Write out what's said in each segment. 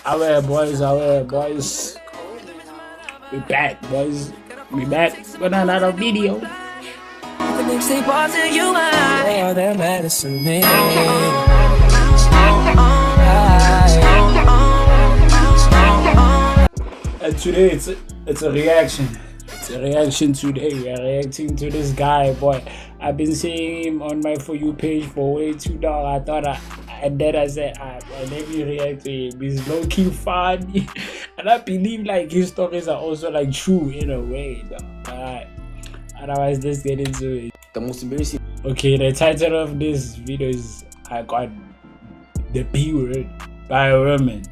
Our boys. We back, boys. We back with another video. And today it's a reaction. It's a reaction today. We are reacting to this guy, boy. I've been seeing him on my For You page for way too long. I thought I said, let me react to him. He's low key funny. And I believe like his stories are also like true in a way. Alright. Otherwise, let's get into it. The most embarrassing. Okay, the title of this video is I got the B word by a woman.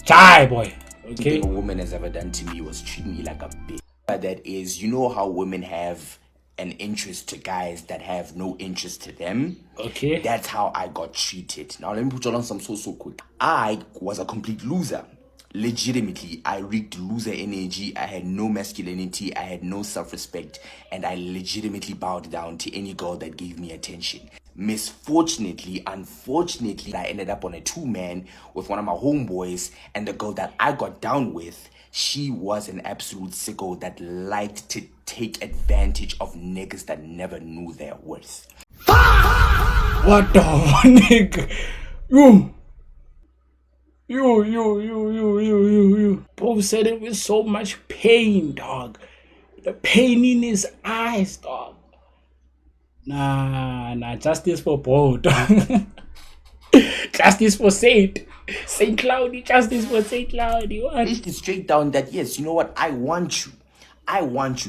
Chai boy. Okay. Thing a woman has ever done to me was treat me like a bitch. That is, you know how women have an interest to guys that have no interest to them. Okay. That's how I got treated. Now let me put you on some so quick. I was a complete loser. Legitimately, I reeked loser energy. I had no masculinity. I had no self-respect, and I legitimately bowed down to any girl that gave me attention. Unfortunately, I ended up on a 2-man with one of my homeboys, and the girl that I got down with, she was an absolute sicko that liked to take advantage of niggas that never knew their worth. What the nigga? You. Bro said it with so much pain, dog. The pain in his eyes, dog. Nah, justice for bro, dog. Justice for Saint Cloudy, justice for Saint Cloudy. What? It's straight down that, yes, you know what? I want you,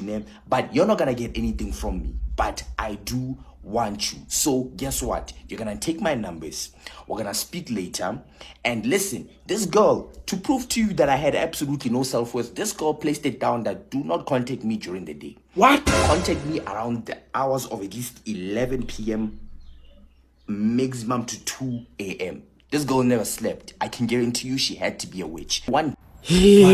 man, but you're not gonna get anything from me. But I do want you. So guess what? You're gonna take my numbers. We're gonna speak later. And listen, this girl, to prove to you that I had absolutely no self-worth, this girl placed it down that do not contact me during the day. What? Contact me around the hours of at least 11 p.m. maximum to 2 a.m. This girl never slept. I can guarantee you she had to be a witch. One day,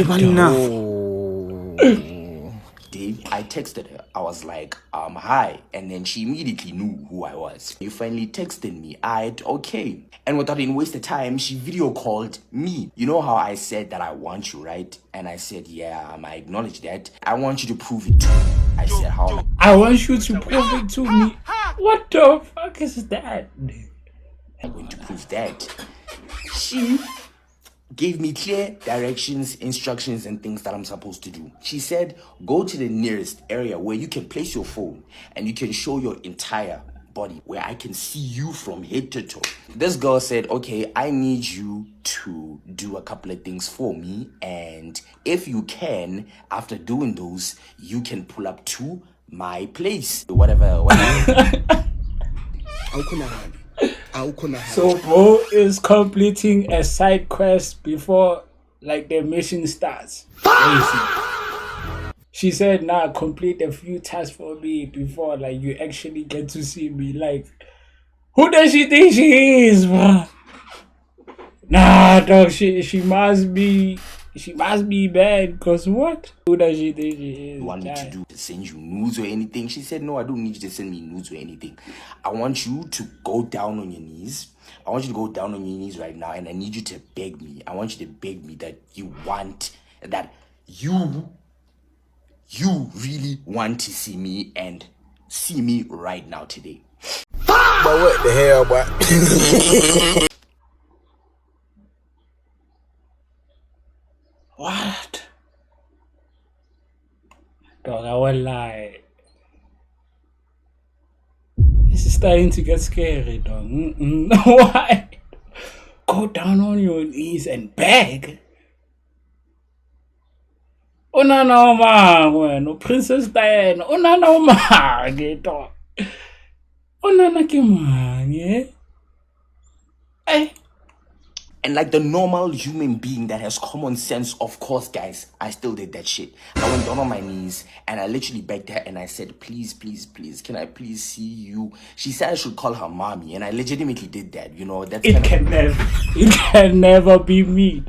I texted her. I was like, hi. And then she immediately knew who I was. You finally texted me. Okay. And without any waste of time, she video called me. You know how I said that I want you, right? And I said, yeah, I acknowledge that. I want you to prove it to me. I said, how? I want you to prove it to me. What the fuck is that? I'm going to prove that. She gave me clear directions, instructions, and things that I'm supposed to do. She said, go to the nearest area where you can place your phone and you can show your entire body, where I can see you from head to toe. This girl said, okay, I need you to do a couple of things for me, and if you can, after doing those, you can pull up to my place. Whatever. So bro is completing a side quest before like the mission starts. She said, nah, complete a few tasks for me before like you actually get to see me. Like, who does she think she is, bro? Nah, dog, she must be bad, cause what? Who does she think she is? You want me to do? To send you nudes or anything? She said, no, I don't need you to send me nudes or anything. I want you to go down on your knees. I want you to go down on your knees right now, and I need you to beg me. I want you to beg me that you really want to see me, and see me right now today. But what the hell, boy? What? Dog, I won't lie. This is starting to get scary, dog. Why? Go down on your knees and beg? No Princess Diana. Dog. Ke mang, eh? Hey. And like the normal human being that has common sense, of course, guys, I still did that shit. I went down on my knees and I literally begged her and I said, please, can I please see you? She said I should call her mommy, and I legitimately did that. You know, it can never be me.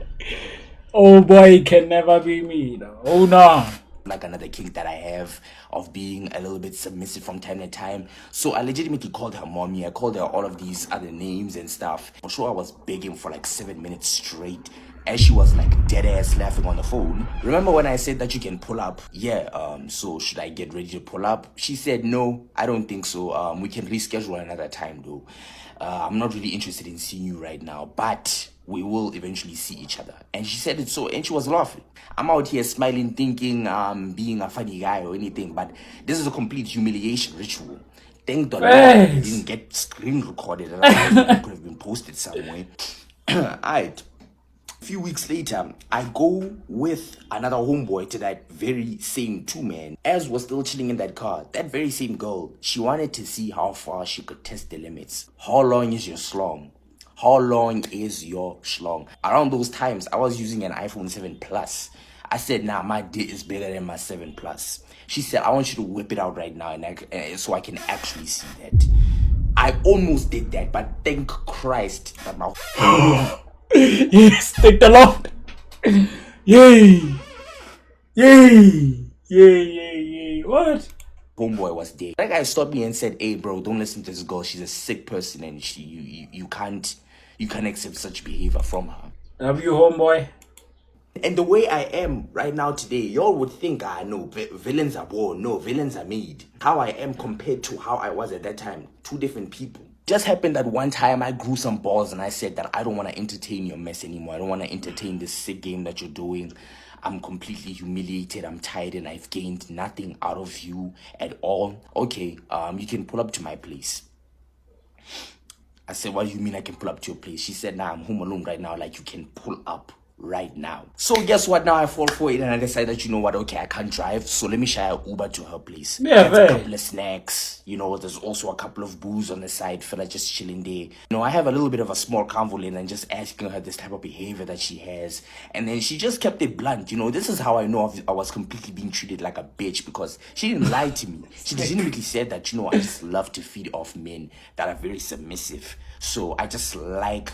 Oh boy, it can never be me. Oh no. like another kink that I have of being a little bit submissive from time to time. So I legitimately called her mommy. I called her all of these other names and stuff. For sure, I was begging for like 7 minutes straight as she was like dead ass laughing on the phone. Remember when I said that you can pull up? Yeah, so should I get ready to pull up? She said, no, I don't think so. We can reschedule another time though. I'm not really interested in seeing you right now, but we will eventually see each other. And she said it so, and she was laughing. I'm out here smiling, thinking being a funny guy or anything, but this is a complete humiliation ritual. Thank the Lord it didn't get screen recorded, and it could have been posted somewhere. Alright. A few weeks later, I go with another homeboy to that very same 2-man. As we're still chilling in that car, that very same girl, she wanted to see how far she could test the limits. How long is your schlong? How long is your schlong? Around those times, I was using an iPhone 7 Plus. I said, nah, my dick is bigger than my 7 Plus. She said, I want you to whip it out right now so I can actually see that. I almost did that, but thank Christ that my... Yes, thank the Lord. Yay. Yay. Yay, yay, yay. What? homeboy was there. That guy stopped me and said, hey bro, don't listen to this girl. She's a sick person and you can't accept such behavior from her. Love you, homeboy. And the way I am right now today, y'all would think, no, villains are born. No, villains are made. How I am compared to how I was at that time, two different people. Just happened that one time I grew some balls and I said that I don't want to entertain your mess anymore. I don't want to entertain this sick game that you're doing. I'm completely humiliated. I'm tired and I've gained nothing out of you at all. Okay, you can pull up to my place. I said, what do you mean I can pull up to your place? She said, nah, I'm home alone right now. Like, you can pull up right now. So guess what? Now I fall for it and I decide that, you know what, okay, I can't drive, so let me share an Uber to her place. Yeah, a couple of snacks, you know, there's also a couple of booze on the side, fella just chilling there. You know, I have a little bit of a small convo in and just asking her this type of behavior that she has, and then she just kept it blunt. You know, this is how I know I was completely being treated like a bitch, because she didn't lie to me. She legitimately said that, you know, I just love to feed off men that are very submissive, so I just like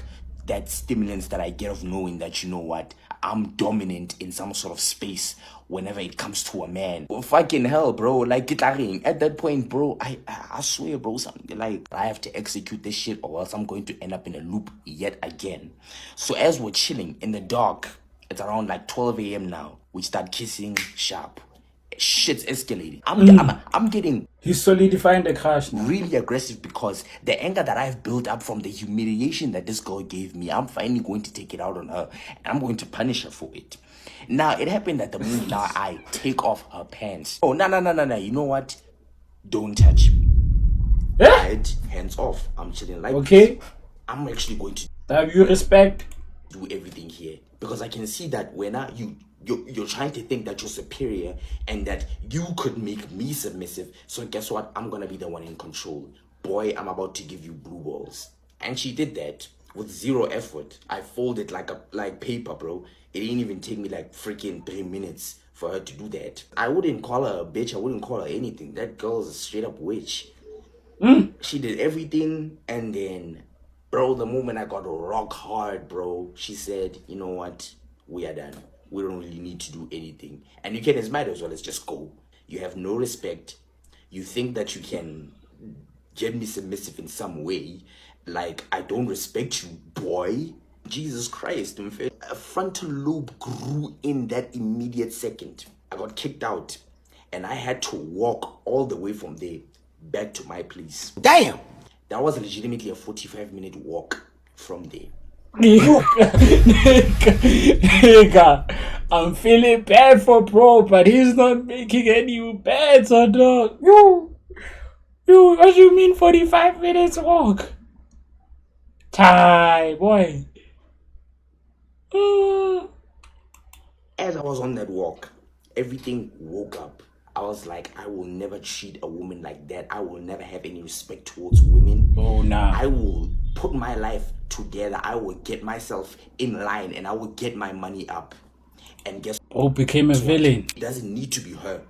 that stimulants that I get of knowing that, you know what, I'm dominant in some sort of space whenever it comes to a man. Well, fucking hell, bro. Like, at that point, bro, I swear, bro, something like I have to execute this shit or else I'm going to end up in a loop yet again. So as we're chilling in the dark, it's around like 12 a.m. now, we start kissing sharp. Shit's escalating. I'm getting... He's solidifying the crash now. Really aggressive because the anger that I've built up from the humiliation that this girl gave me, I'm finally going to take it out on her and I'm going to punish her for it. Now, it happened that the moment now I take off her pants. Oh, no. You know what? Don't touch me. Right? Hands off. I'm chilling like okay. This. I'm actually going to have you respect. Do everything here because I can see that when you're trying to think that you're superior and that you could make me submissive. So guess what? I'm gonna be the one in control. Boy, I'm about to give you blue balls. And she did that with zero effort. I folded like paper, bro. It didn't even take me like freaking 3 minutes for her to do that. I wouldn't call her a bitch. I wouldn't call her anything. That girl's a straight up witch. She did everything, and then, bro, the moment I got rock hard, bro, she said, you know what? We are done. We don't really need to do anything. And you can as might as well as just go. You have no respect. You think that you can get me submissive in some way. Like, I don't respect you, boy. Jesus Christ. A frontal lobe grew in that immediate second. I got kicked out. And I had to walk all the way from there back to my place. Damn! That was legitimately a 45-minute walk from there. Nigga, I'm feeling bad for bro, but he's not making any bets, dog. You, what do you mean 45 minutes walk? Tie, boy. As I was on that walk, everything woke up. I was like, I will never treat a woman like that. I will never have any respect towards women. Oh, nah. I will put my life together. I will get myself in line and I will get my money up. And guess what? Oh, became a villain. It doesn't need to be her.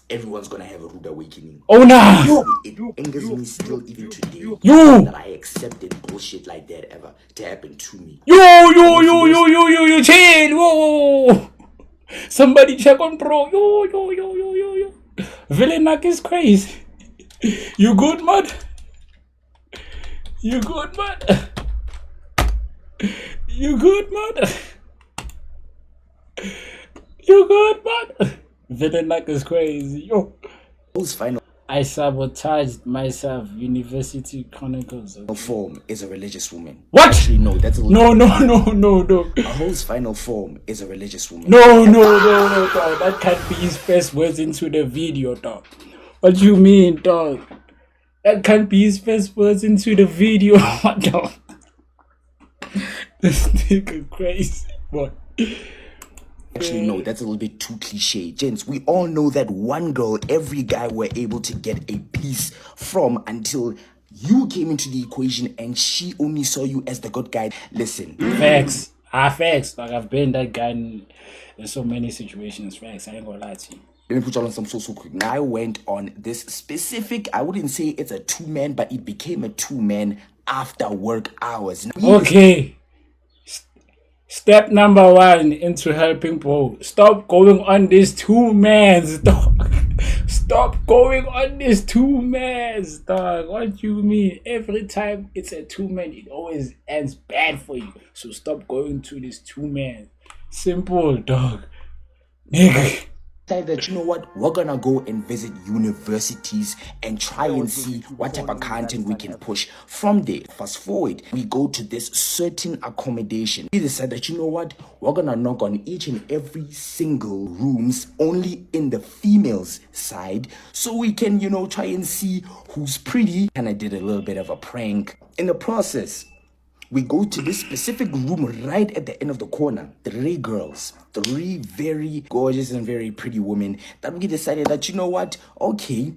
Everyone's gonna have a rude awakening. Oh, nah. It angers me still even today that I accepted bullshit like that ever to happen to me. Yo, chill. Whoa. Somebody check on bro. Yo. Villian is crazy. You good, man? You good, man? You good, man? You good, man? Villian is crazy. Yo. Whose final I sabotaged myself. University Chronicles. form is a religious woman. What? Actually, no, that's a No. A hoe's final form is a religious woman. No, dog. That can't be his first words into the video, dog. What you mean, dog? That can't be his first words into the video, dog. This nigga crazy, boy. Actually, no, that's a little bit too cliche. Gents, we all know that one girl every guy were able to get a piece from until you came into the equation and she only saw you as the good guy. Listen. Facts. Facts. Like, I've been that guy in so many situations. Facts. I ain't gonna lie to you. Let me put you on some so quick. Now, I went on this specific, I wouldn't say it's a two-man, but it became a two-man after work hours. Okay. Step number 1 into helping bro. Stop going on this two-man's, dog. Stop going on this two-man's, dog. What you mean? Every time it's a two-man, it always ends bad for you. So stop going to this two-man. Simple, dog. Nigga. That, you know what, we're gonna go and visit universities and try and see what type of content we can push from there. Fast forward, we go to this certain accommodation. We decide that, you know what, we're gonna knock on each and every single rooms only in the females side, so we can, you know, try and see who's pretty. And I did a little bit of a prank in the process. We go to this specific room right at the end of the corner. 3 girls, 3 very gorgeous and very pretty women that we decided that, you know what, okay,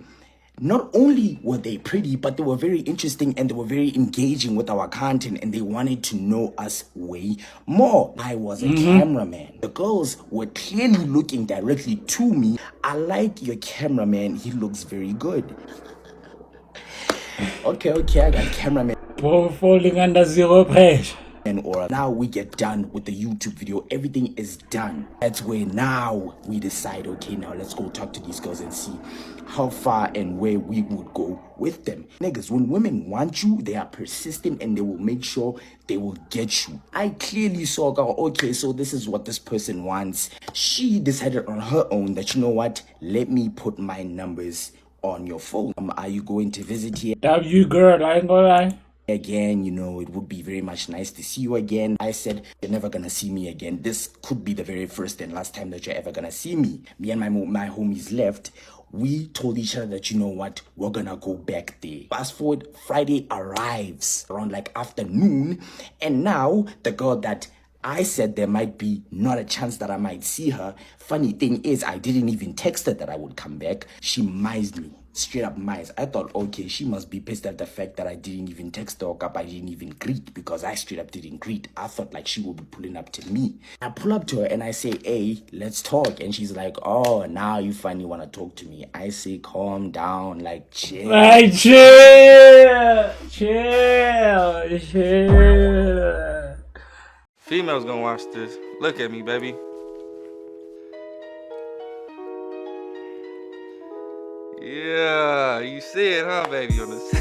not only were they pretty, but they were very interesting and they were very engaging with our content and they wanted to know us way more. I was a cameraman. The girls were clearly looking directly to me. I like your cameraman. He looks very good. Okay, I got cameraman. Falling under zero pressure. Or now we get done with the YouTube video. Everything is done. That's where now we decide, okay, now let's go talk to these girls and see how far and where we would go with them. Niggas, when women want you, they are persistent and they will make sure they will get you. I clearly saw, okay, so this is what this person wants. She decided on her own that, you know what, let me put my numbers on your phone. Are you going to visit here? W girl, I ain't gonna lie. Again, you know, it would be very much nice to see you again. I said, you're never gonna see me again. This could be the very first and last time that you're ever gonna see me. Me and my homies left. We told each other that, you know what, we're gonna go back there. Fast forward, Friday arrives around like afternoon. And now the girl that I said there might be not a chance that I might see her. Funny thing is, I didn't even text her that I would come back. She mised me. Straight up mice. I thought, okay, she must be pissed at the fact that I didn't even text her or I didn't even greet, because I straight up didn't greet. I thought like she would be pulling up to me. I pull up to her and I say, hey, let's talk. And she's like, oh, now you finally want to talk to me. I say, calm down, like chill. Like chill. Females gonna watch this. Look at me, baby. Yeah, you see it, huh, baby? On this.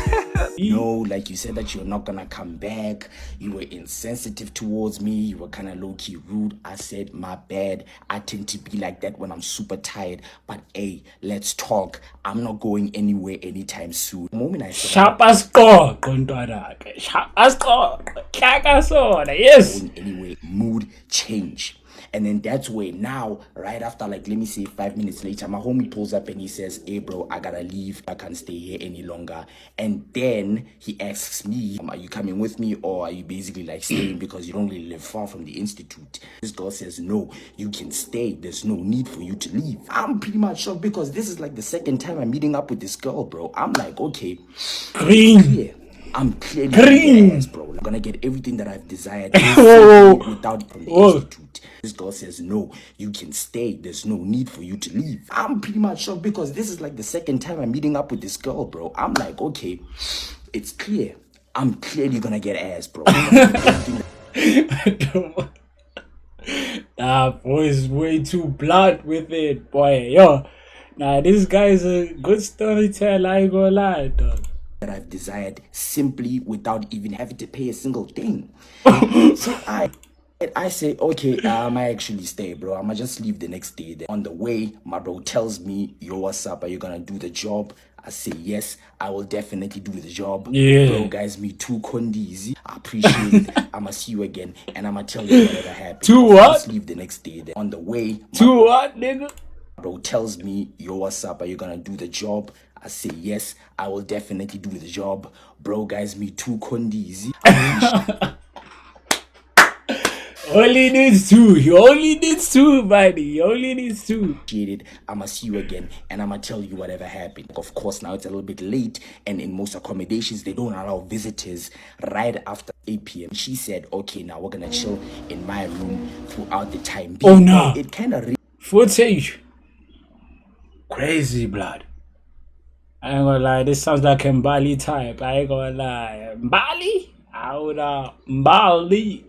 No, like you said that you're not gonna come back. You were insensitive towards me. You were kind of low-key rude. I said, my bad. I tend to be like that when I'm super tired. But hey, let's talk. I'm not going anywhere anytime soon. The moment I said, Sharp as score. Sharp as score. Yes. going anywhere, mood change. And then that's where now, right after like, let me say 5 minutes later, my homie pulls up and he says, hey bro, I gotta leave. I can't stay here any longer. And then he asks me, are you coming with me or are you basically like staying because you don't really live far from the institute? This girl says, no, you can stay. There's no need for you to leave. I'm pretty much shocked because this is like the second time I'm meeting up with this girl, bro. I'm like, okay. Green. Yeah. I'm clearly Green. ass, bro. I'm gonna get everything that I've desired without from the institute. This girl says, no, you can stay. There's no need for you to leave. I'm pretty much shocked because this is like the second time I'm meeting up with this girl, bro. I'm like, okay, it's clear. I'm clearly gonna get ass, bro. That Nah, boy, is way too blunt with it, boy. Yo, nah, this guy's a good storyteller. I ain't gonna lie, dog. that I've desired simply without even having to pay a single thing. So I say, okay, I actually stay, bro. I'ma just leave the next day. Then on the way, my bro tells me, yo, what's up? Are you gonna do the job? I say, yes, I will definitely do the job. Yeah. Bro, guys, me too condizi. I appreciate it. I'ma see you again, and I'ma tell you whatever happened. Two I'll what? just leave the next day. Then on the way, Two what, nigga? bro tells me, yo, what's up? Are you gonna do the job? I say, yes, I will definitely do the job. Bro, guys, me too condizi. Only needs two. He only needs two, buddy. He only needs two. I'ma see you again, and I'ma tell you whatever happened. Of course, now it's a little bit late, and in most accommodations, they don't allow visitors right after 8 p.m. She said, okay, now we're gonna chill in my room throughout the time. Oh, no. It kind of Footage. Crazy blood. I ain't gonna lie, this sounds like a Mbali type. I ain't gonna lie. Mbali? Mbali.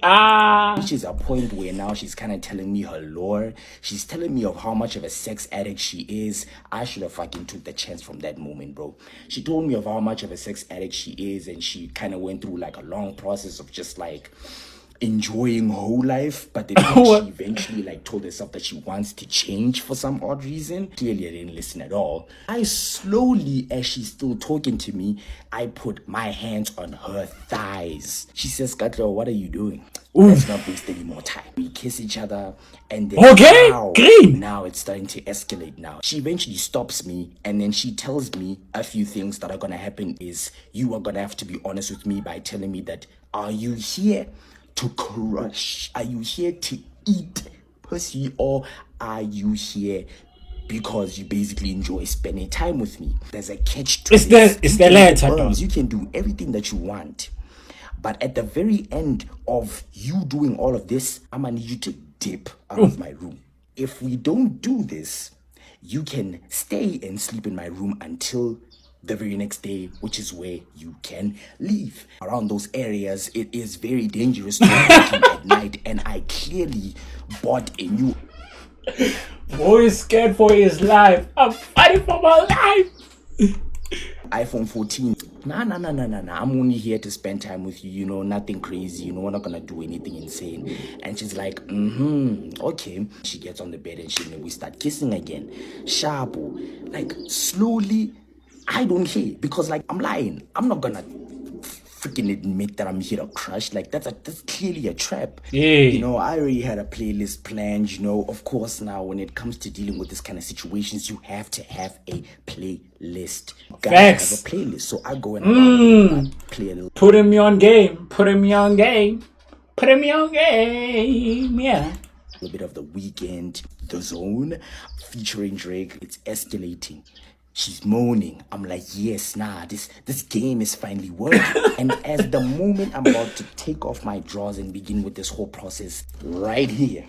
reaches a point where now she's kind of telling me her lore. She's telling me of how much of a sex addict she is. I should have fucking took the chance from that moment, bro. She told me of how much of a sex addict she is, and she kind of went through like a long process of just like enjoying whole life, but then she eventually like told herself that she wants to change for some odd reason. Clearly I didn't listen at all. I slowly, as she's still talking to me, I put my hands on her thighs. She says, Katlo, what are you doing? Let's not waste any more time. We kiss each other, and then now it's starting to escalate now. She eventually stops me, and then she tells me a few things that are gonna happen is you are gonna have to be honest with me by telling me that, are you here to crush? Are you here to eat pussy, or are you here because you basically enjoy spending time with me? There's a catch to this. It's the latter, dog. You can do everything that you want, but at the very end of you doing all of this, I'm gonna need you to dip out of my room. If we don't do this, you can stay and sleep in my room until the very next day, which is where you can leave. Around those areas, it is very dangerous to walk at night, and I clearly bought a new Boy is scared for his life. I'm fighting for my life. iPhone 14. Nah. I'm only here to spend time with you, you know, nothing crazy, you know, we're not gonna do anything insane. And she's like, okay. She gets on the bed and we start kissing again. Sharpo, like slowly. I don't care, because like I'm lying. I'm not gonna freaking admit that I'm here to crush. Like that's clearly a trap. Yeah. You know, I already had a playlist planned, you know. Of course, now when it comes to dealing with this kind of situations, you have to have a playlist. Facts. Have a playlist. So I go and play a little. Putting me on game. Yeah. A bit of The Weeknd, The Zone, featuring Drake. It's escalating. She's moaning. I'm like, yes, this game is finally working. And as the moment I'm about to take off my drawers and begin with this whole process, right here,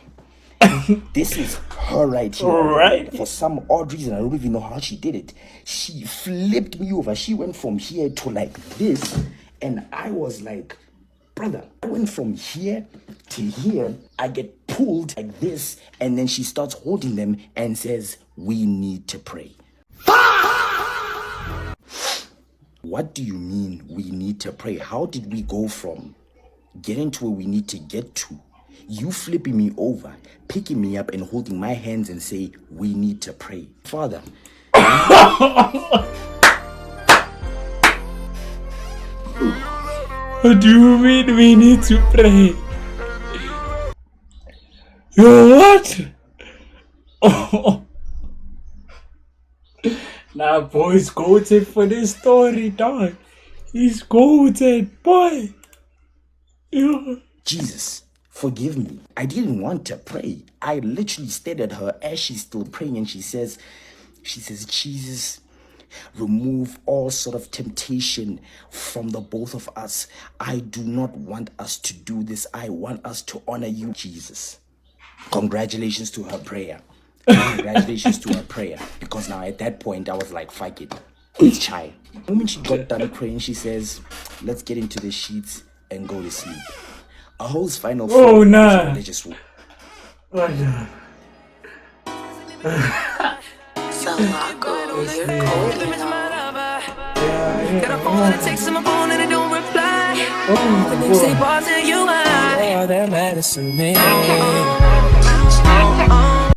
this is her right here. Right. For some odd reason, I don't even know how she did it. She flipped me over. She went from here to like this, and I was like, brother, I went from here to here. I get pulled like this, and then she starts holding them and says, we need to pray. What do you mean we need to pray? How did we go from getting to where we need to get to, you flipping me over, picking me up and holding my hands and say, we need to pray? Father. What do you mean we need to pray? Yo, what? Oh. Nah, boy's goated for this story, dog. He's goated, boy. Yo. Jesus, forgive me. I didn't want to pray. I literally stared at her as she's still praying, and she says, Jesus, remove all sort of temptation from the both of us. I do not want us to do this. I want us to honor you, Jesus. Congratulations to her prayer. Congratulations to her prayer. Because now at that point, I was like, fuck it. It's chai. The moment she got done praying, she says, let's get into the sheets and go to sleep. A host final religious. Oh no. So Marco, you're cold Yeah. The next day, boss, and you are. You're that medicine man.